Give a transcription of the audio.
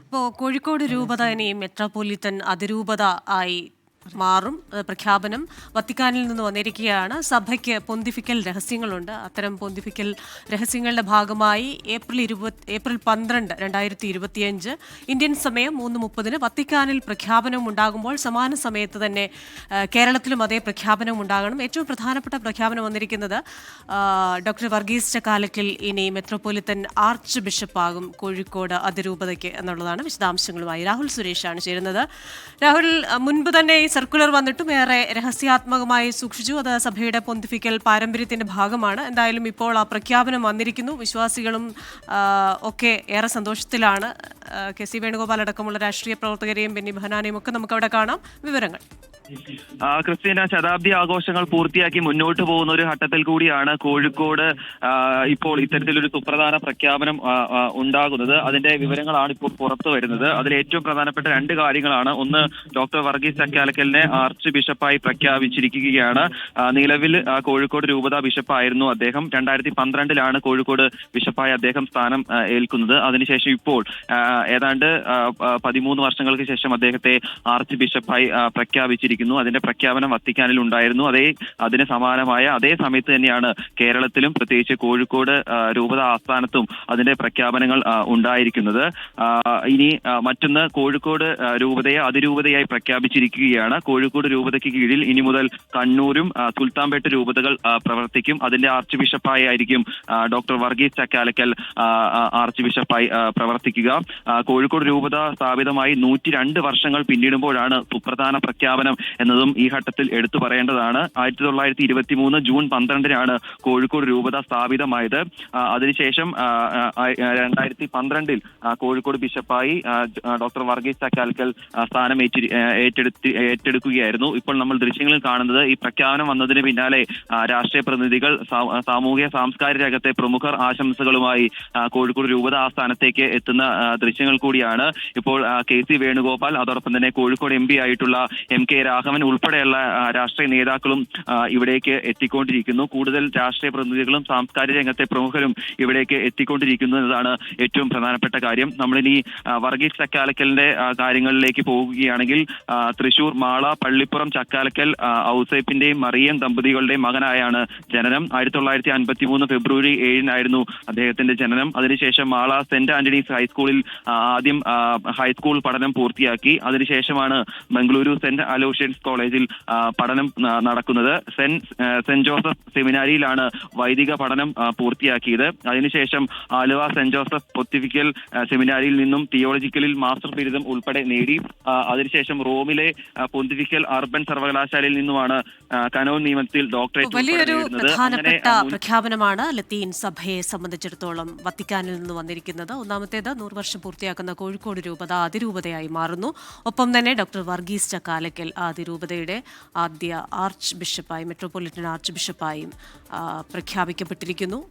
ഇപ്പോൾ കോഴിക്കോട് രൂപത ഇനി മെട്രോപൊളിറ്റൻ അതിരൂപത ആയി മാറും. പ്രഖ്യാപനം വത്തിക്കാനിൽ നിന്ന് വന്നിരിക്കുകയാണ്. സഭയ്ക്ക് പൊന്തിഫിക്കൽ രഹസ്യങ്ങളുണ്ട്. അത്തരം പൊന്തിഫിക്കൽ രഹസ്യങ്ങളുടെ ഭാഗമായി ഏപ്രിൽ 12, 2025 ഇന്ത്യൻ സമയം 3:30 വത്തിക്കാനിൽ പ്രഖ്യാപനം ഉണ്ടാകുമ്പോൾ സമാന സമയത്ത് തന്നെ കേരളത്തിലും അതേ പ്രഖ്യാപനം ഉണ്ടാകണം. ഏറ്റവും പ്രധാനപ്പെട്ട പ്രഖ്യാപനം വന്നിരിക്കുന്നത് ഡോക്ടർ വർഗീസ് ചക്കാലക്കൽ ഇനി മെട്രോപൊളിറ്റൻ ആർച്ച് ബിഷപ്പാകും കോഴിക്കോട് അതിരൂപതയ്ക്ക് എന്നുള്ളതാണ്. വിശദാംശങ്ങളുമായി രാഹുൽ സുരേഷാണ് ചേരുന്നത്. രാഹുൽ, മുൻപ് തന്നെ സർക്കുലർ വന്നിട്ടും ഏറെ രഹസ്യാത്മകമായി സൂക്ഷിച്ചു. അത് സഭയുടെ പൊന്തിഫിക്കൽ പാരമ്പര്യത്തിന്റെ ഭാഗമാണ്. എന്തായാലും ഇപ്പോൾ ആ പ്രഖ്യാപനം വന്നിരിക്കുന്നു. വിശ്വാസികളും ഒക്കെ ഏറെ സന്തോഷത്തിലാണ്. കെ.സി. വേണുഗോപാൽ അടക്കമുള്ള രാഷ്ട്രീയ പ്രവർത്തകരെയും ബെന്നി ബെഹനാനെയും ഒക്കെ നമുക്ക് അവിടെ കാണാം. വിവരങ്ങൾ. ക്രിസ്ത്യൻ ശതാബ്ദി ആഘോഷങ്ങൾ പൂർത്തിയാക്കി മുന്നോട്ട് പോകുന്ന ഒരു ഘട്ടത്തിൽ കൂടിയാണ് കോഴിക്കോട് ഇപ്പോൾ ഇത്തരത്തിലൊരു സുപ്രധാന പ്രഖ്യാപനം ഉണ്ടാകുന്നത്. അതിന്റെ വിവരങ്ങളാണ് ഇപ്പോൾ പുറത്തു വരുന്നത്. അതിൽ ഏറ്റവും പ്രധാനപ്പെട്ട രണ്ട് കാര്യങ്ങളാണ്. ഒന്ന്, ഡോക്ടർ വർഗീസ് ചക്കാലക്കലിനെ ആർച്ച് ബിഷപ്പായി പ്രഖ്യാപിച്ചിരിക്കുകയാണ്. നിലവിൽ കോഴിക്കോട് രൂപത ബിഷപ്പായിരുന്നു അദ്ദേഹം. 2012 കോഴിക്കോട് ബിഷപ്പായി അദ്ദേഹം സ്ഥാനം ഏൽക്കുന്നത്. അതിനുശേഷം ഇപ്പോൾ ഏതാണ്ട് 13 വർഷങ്ങൾക്ക് ശേഷം അദ്ദേഹത്തെ ആർച്ച് ബിഷപ്പായി പ്രഖ്യാപിച്ചിരിക്കുന്നു. അതിന്റെ പ്രഖ്യാപനം വത്തിക്കാനിൽ ഉണ്ടായിരുന്നു. അതിന് സമാനമായ അതേ സമയത്ത് തന്നെയാണ് കേരളത്തിലും, പ്രത്യേകിച്ച് കോഴിക്കോട് രൂപത ആസ്ഥാനത്തും അതിന്റെ പ്രഖ്യാപനങ്ങൾ ഉണ്ടായിരിക്കുന്നത്. ഇനി മറ്റൊന്ന്, കോഴിക്കോട് രൂപതയെ അതിരൂപതയായി പ്രഖ്യാപിച്ചിരിക്കുകയാണ്. കോഴിക്കോട് രൂപതയ്ക്ക് കീഴിൽ ഇനി മുതൽ കണ്ണൂരും സുൽത്താൻപേട്ട് രൂപതകൾ പ്രവർത്തിക്കും. അതിന്റെ ആർച്ച് ബിഷപ്പായി ആയിരിക്കും ഡോക്ടർ വർഗീസ് ചക്കാലക്കൽ ആർച്ച് ബിഷപ്പായി പ്രവർത്തിക്കുക. കോഴിക്കോട് രൂപത സ്ഥാപിതമായി 102 വർഷങ്ങൾ പിന്നിടുമ്പോഴാണ് സുപ്രധാന പ്രഖ്യാപനം എന്നതും ഈ ഘട്ടത്തിൽ എടുത്തു പറയേണ്ടതാണ്. 1923 ജൂൺ 12 കോഴിക്കോട് രൂപത സ്ഥാപിതമായത്. അതിനുശേഷം 2012 കോഴിക്കോട് ബിഷപ്പായി ഡോക്ടർ വർഗീസ് ചക്കാലക്കൽ സ്ഥാനം ഏറ്റെടുക്കുകയായിരുന്നു. ഇപ്പോൾ നമ്മൾ ദൃശ്യങ്ങളിൽ കാണുന്നത് ഈ പ്രഖ്യാപനം വന്നതിന് പിന്നാലെ രാഷ്ട്രീയ പ്രതിനിധികൾ, സാമൂഹിക സാംസ്കാരിക രംഗത്തെ പ്രമുഖർ ആശംസകളുമായി കോഴിക്കോട് രൂപത ആസ്ഥാനത്തേക്ക് എത്തുന്ന ദൃശ്യങ്ങൾ കൂടിയാണ്. ഇപ്പോൾ കെ.സി. വേണുഗോപാൽ, അതോടൊപ്പം തന്നെ കോഴിക്കോട് MP ആയിട്ടുള്ള M.K. രാഘവൻ ഉൾപ്പെടെയുള്ള രാഷ്ട്രീയ നേതാക്കളും ഇവിടേക്ക് എത്തിക്കൊണ്ടിരിക്കുന്നു. കൂടുതൽ രാഷ്ട്രീയ പ്രതിനിധികളും സാംസ്കാരിക രംഗത്തെ പ്രമുഖരും ഇവിടേക്ക് എത്തിക്കൊണ്ടിരിക്കുന്നു എന്നതാണ് ഏറ്റവും പ്രധാനപ്പെട്ട കാര്യം. നമ്മളിനി വർഗീസ് ചക്കാലക്കലിന്റെ കാര്യങ്ങളിലേക്ക് പോകുകയാണെങ്കിൽ, തൃശൂർ മാള പള്ളിപ്പുറം ചക്കാലക്കൽ ഔസേപ്പിന്റെയും മറിയം ദമ്പതികളുടെയും മകനായാണ് ജനനം. 1953 ഫെബ്രുവരി 7 അദ്ദേഹത്തിന്റെ ജനനം. അതിനുശേഷം മാള സെന്റ് ആന്റണീസ് ഹൈസ്കൂളിൽ ആദ്യം ഹൈസ്കൂൾ പഠനം പൂർത്തിയാക്കി. അതിനുശേഷമാണ് ബംഗളൂരു സെന്റ് അലോഷ്യൻസ് കോളേജിൽ പഠനം നടക്കുന്നത്. സെന്റ് ജോസഫ് സെമിനാരിയിലാണ് വൈദിക പഠനം പൂർത്തിയാക്കിയത്. അതിനുശേഷം ആലുവ സെന്റ് ജോസഫ് പൊന്തിഫിക്കൽ സെമിനാരിയിൽ നിന്നും തിയോളജിക്കലിൽ മാസ്റ്റർ ബിരുദം ഉൾപ്പെടെ നേടി. അതിനുശേഷം റോമിലെ പൊന്തിഫിക്കൽ അർബൻ സർവകലാശാലയിൽ നിന്നുമാണ് കനോൻ നിയമത്തിൽ ഡോക്ടറേറ്റ്. വലിയൊരു പ്രധാനപ്പെട്ട പ്രഖ്യാപനമാണ് ലത്തീൻ സഭയെ സംബന്ധിച്ചിടത്തോളം വത്തിക്കാനിൽ നിന്ന് വന്നിരിക്കുന്നത്. ഒന്നാമത്തേത്, 100 വർഷം പൂർത്തിയാക്കുന്ന കോഴിക്കോട് രൂപത അതിരൂപതയായി മാറുന്നു. ഒപ്പം തന്നെ ഡോക്ടർ വർഗീസ് ചക്കാലക്കൽ അതിരൂപതയുടെ ആദ്യ ആർച്ച് ബിഷപ്പായി, മെട്രോപൊളിറ്റൻ ആർച്ച് ബിഷപ്പായും പ്രഖ്യാപിക്കപ്പെട്ടിരിക്കുന്നു.